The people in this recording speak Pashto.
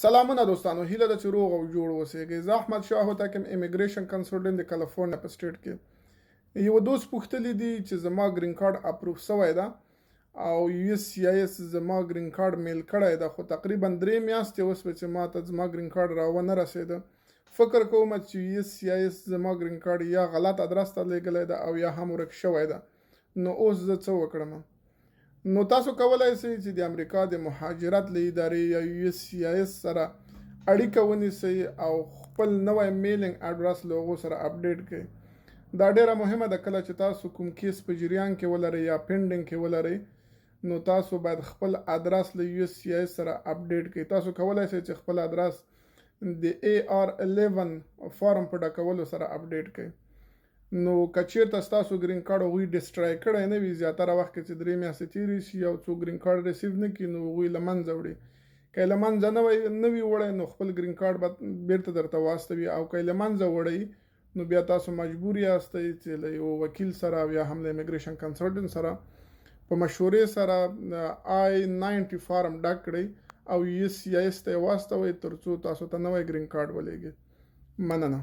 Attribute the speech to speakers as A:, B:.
A: سلامونه دوستانو، هیله ده چې روغ او جوړ اوسئ. زه احمد شاه هوتک یم، امیګریشن کنسلټنټ د کالیفورنیا په سټیټ کې. یو دوست پوښتلی دی چې زما ګرین کارت اپروف سوی ده او یو اس سی آی اس زما ګرین کارت میل کړی ده، خو تقریبا 3 میاشتې وسوې چې ما ته زما ګرین کارت راونه رسېده. فکر کوم چې یو اس سی آی اس زما ګرین کارت یا غلط ادرس ته لیږلی ده او یا هم ورک شوی ده. نو اوس زه څه وکړم؟ نو تاسو کولای شئ چې د امریکا د مهاجرت له ادارې یا یو اس سی آی اس سره اړیکه ونیسئ او خپل نوی میلینګ اډرس له هغو سره اپډیټ کړئ. دا ډیره مهمه ده. کله چې تاسو کوم کیس په جریان کې ولرئ یا پینډینګ کې ولرئ، نو تاسو باید خپل ادرس له یو اس سی آی اس سره اپډیټ کړئ. تاسو کولای شئ چې خپل ادرس د AR11 فارم په ډکولو سره اپډیټ کړئ. نو که چیرته ستاسو ګرین کارت هغوی ډسټرای کړی نه وي، زیاتره وخت کې چې 3 میاشتې تېرې شي او څوک ګرین کارت ریسیو نه کړي، نو هغوی له منځه وړي. که یې له منځه نه وي وړی، نو خپل ګرین کارت به بیرته درته واستوي، او که یې له منځه وړی، نو بیا تاسو مجبور یاستئ چې له یو وکیل سره او یا هم له امیګریشن کنسلټنټ سره په مشورې سره I-90 فارم ډک کړئ او یو اس سی آی اس ته یې واستوئ، تر څو تاسو ته نوی ګرین کارت ولېږي. مننه.